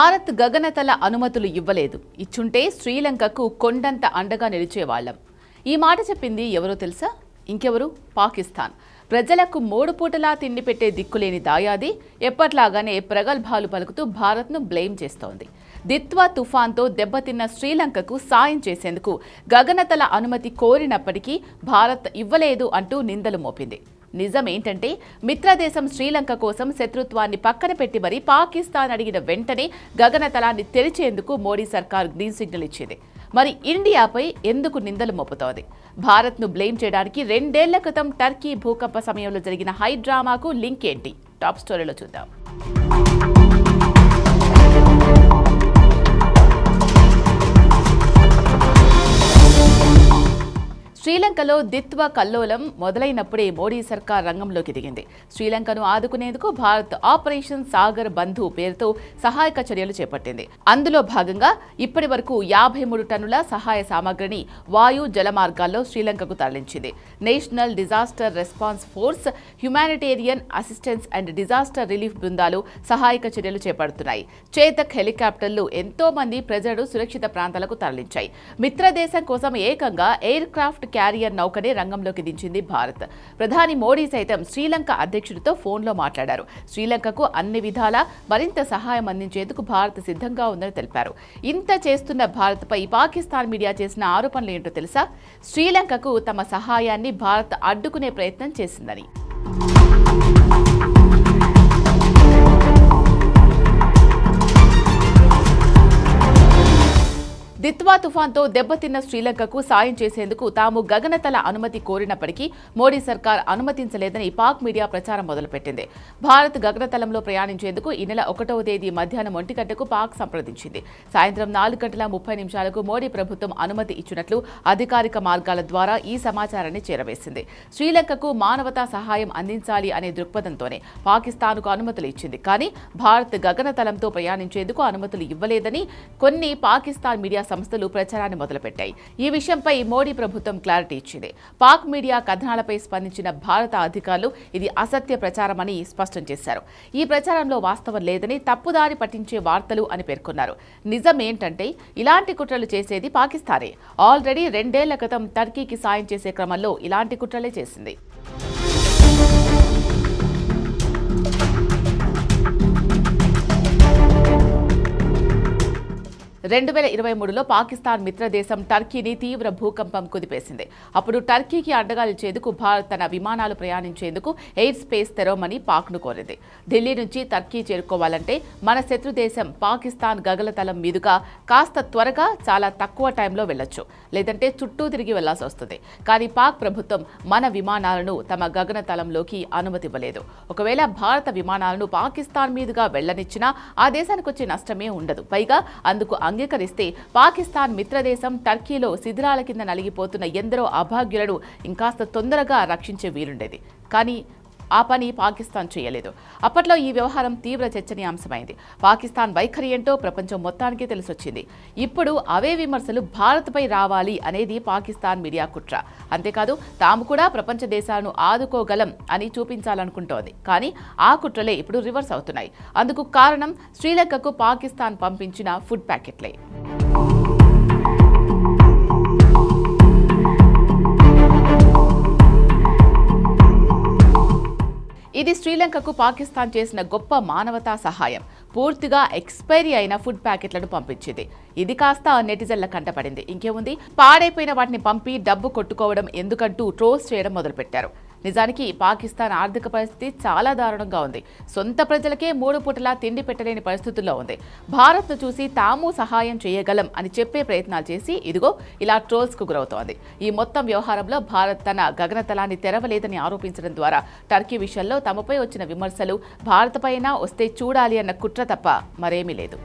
భారత్ గగనతల అనుమతులు ఇవ్వలేదు. ఇచ్చుంటే శ్రీలంకకు కొండంత అండగా నిలిచేవాళ్లం. ఈ మాట చెప్పింది ఎవరో తెలుసా? ఇంకెవరు? పాకిస్తాన్. ప్రజలకు మూడు పూటలా తిండి పెట్టే దిక్కులేని దాయాది ఎప్పట్లాగానే ప్రగల్భాలు పలుకుతూ భారత్ను బ్లేమ్ చేస్తోంది. దిత్వా తుఫాన్తో దెబ్బతిన్న శ్రీలంకకు సాయం చేసేందుకు గగనతల అనుమతి కోరినప్పటికీ భారత్ ఇవ్వలేదు అంటూ నిందలు మోపింది. నిజమేంటంటే మిత్రదేశం శ్రీలంక కోసం శత్రుత్వాన్ని పక్కన పెట్టి మరీ పాకిస్తాన్ అడిగిన వెంటనే గగనతలాన్ని తెరిచేందుకు మోడీ సర్కార్ గ్రీన్ సిగ్నల్ ఇచ్చింది. మరి ఇండియాపై ఎందుకు నిందలు మోపుతోంది? భారత్ను బ్లేమ్ చేయడానికి 2 ఏళ్ల క్రితం టర్కీ భూకంప సమయంలో జరిగిన హై డ్రామాకు లింక్ ఏంటి? టాప్ స్టోరీలో చూద్దాం. శ్రీలంకలో దిత్వా కల్లోలం మొదలైనప్పుడే మోడీ సర్కార్ రంగంలోకి దిగింది. శ్రీలంకను ఆదుకునేందుకు భారత్ ఆపరేషన్ సాగర్ బంధు పేరుతో సహాయక చర్యలు చేపట్టింది. అందులో భాగంగా ఇప్పటి వరకు 53 టన్నుల సహాయ సామగ్రిని వాయు జల మార్గాల్లో శ్రీలంకకు తరలించింది. National disaster response force, humanitarian assistance and disaster relief బృందాలు సహాయక చర్యలు చేపడుతున్నాయి. చేతక్ హెలికాప్టర్లు ఎంతో మంది ప్రజలను సురక్షిత ప్రాంతాలకు తరలించాయి. మిత్రదేశం కోసం ఏకంగా ఎయిర్ క్రాఫ్ట్ క్యారియర్ నౌకనే రంగంలోకి దించింది భారత్. ప్రధాని మోడీ సైతం శ్రీలంక అధ్యక్షుడితో ఫోన్లో మాట్లాడారు. శ్రీలంకకు అన్ని విధాలా మరింత సహాయం అందించేందుకు భారత్ సిద్ధంగా ఉందని తెలిపారు. ఇంత చేస్తున్న భారత్పై పాకిస్తాన్ మీడియా చేసిన ఆరోపణలు ఏంటో తెలుసా? శ్రీలంకకు తమ సహాయాన్ని భారత్ అడ్డుకునే ప్రయత్నం చేసిందని. దిత్వా తుఫాన్తో దెబ్బతిన్న శ్రీలంకకు సాయం చేసేందుకు తాము గగనతల అనుమతి కోరినప్పటికీ మోడీ సర్కార్ అనుమతించలేదని పాక్ మీడియా ప్రచారం మొదలుపెట్టింది. భారత్ గగనతలంలో ప్రయాణించేందుకు ఈ నెల 1వ తేదీ మధ్యాహ్నం 1 గంటకు పాక్ సంప్రదించింది. సాయంత్రం 4:30 మోడీ ప్రభుత్వం అనుమతి ఇచ్చినట్లు అధికారిక మార్గాల ద్వారా ఈ సమాచారాన్ని చేరవేసింది. శ్రీలంకకు మానవతా సహాయం అందించాలి అనే దృక్పథంతోనే పాకిస్తాన్కు అనుమతులు ఇచ్చింది. కానీ భారత్ గగనతలంతో ప్రయాణించేందుకు అనుమతులు ఇవ్వలేదని కొన్ని పాకిస్తాన్ మీడియా సంస్థలు ప్రచారాన్ని మొదలుపెట్టాయి. ఈ విషయంపై మోడీ ప్రభుత్వం క్లారిటీ ఇచ్చింది. పాక్ మీడియా కథనాలపై స్పందించిన భారత అధికారులు ఇది అసత్య ప్రచారమని స్పష్టం చేశారు. ఈ ప్రచారంలో వాస్తవం లేదని, తప్పుదారి పట్టించే వార్తలు అని పేర్కొన్నారు. నిజమేంటంటే ఇలాంటి కుట్రలు చేసేది పాకిస్తానే. ఆల్రెడీ 2 ఏళ్ల క్రితం టర్కీకి సాయం చేసే క్రమంలో ఇలాంటి కుట్రలే చేసింది. 2023లో పాకిస్తాన్ మిత్రదేశం టర్కీని తీవ్ర భూకంపం కుదిపేసింది. అప్పుడు టర్కీకి అండగా నిలిచేందుకు భారత్ తన విమానాలు ప్రయాణించేందుకు ఎయిర్ స్పేస్ తెరవమని పాక్ను కోరింది. ఢిల్లీ నుంచి టర్కీ చేరుకోవాలంటే మన శత్రు దేశం పాకిస్తాన్ గగనతలం మీదుగా కాస్త త్వరగా, చాలా తక్కువ టైంలో వెళ్లొచ్చు, లేదంటే చుట్టూ తిరిగి వెళ్లాల్సి వస్తుంది. కానీ పాక్ ప్రభుత్వం మన విమానాలను తమ గగనతలంలోకి అనుమతి ఇవ్వలేదు. ఒకవేళ భారత విమానాలను పాకిస్తాన్ మీదుగా వెళ్లనిచ్చినా ఆ దేశానికి వచ్చే నష్టమే ఉండదు. పైగా అందుకు అంగీకరిస్తే పాకిస్తాన్ మిత్రదేశం టర్కీలో శిథిరాల కింద నలిగిపోతున్న ఎందరో అభాగ్యులను ఇంకాస్త తొందరగా రక్షించే వీలుండేది. కానీ ఆ పని పాకిస్తాన్ చేయలేదు. అప్పట్లో ఈ వ్యవహారం తీవ్ర చర్చనీయాంశమైంది. పాకిస్తాన్ వైఖరి ఏంటో ప్రపంచం మొత్తానికి తెలిసొచ్చింది. ఇప్పుడు అవే విమర్శలు భారత్పై రావాలి అనేది పాకిస్తాన్ మీడియా కుట్ర. అంతేకాదు, తాము కూడా ప్రపంచ దేశాలను ఆదుకోగలం అని చూపించాలనుకుంటోంది. కానీ ఆ కుట్రలే ఇప్పుడు రివర్స్ అవుతున్నాయి. అందుకు కారణం శ్రీలంకకు పాకిస్తాన్ పంపించిన ఫుడ్ ప్యాకెట్లే. ఇది శ్రీలంకకు పాకిస్తాన్ చేసిన గొప్ప మానవతా సహాయం. పూర్తిగా ఎక్స్పైరీ అయిన ఫుడ్ ప్యాకెట్లను పంపించింది. ఇది కాస్త నెటిజన్ల కంటపడింది. ఇంకేముంది, పాడైపోయిన వాటిని పంపి డబ్బు కొట్టుకోవడం ఎందుకంటూ ట్రోల్స్ చేయడం మొదలుపెట్టారు. నిజానికి పాకిస్తాన్ ఆర్థిక పరిస్థితి చాలా దారుణంగా ఉంది. సొంత ప్రజలకే 3 పూటలా తిండి పెట్టలేని పరిస్థితుల్లో ఉంది. భారత్ను చూసి తాము సహాయం చేయగలం అని చెప్పే ప్రయత్నాలు చేసి ఇదిగో ఇలా ట్రోల్స్కు గురవుతోంది. ఈ మొత్తం వ్యవహారంలో భారత్ తన గగనతలాన్ని తెరవలేదని ఆరోపించడం ద్వారా టర్కీ విషయంలో తమపై వచ్చిన విమర్శలు భారత్పైన వస్తే చూడాలి అన్న కుట్ర తప్ప మరేమీ లేదు.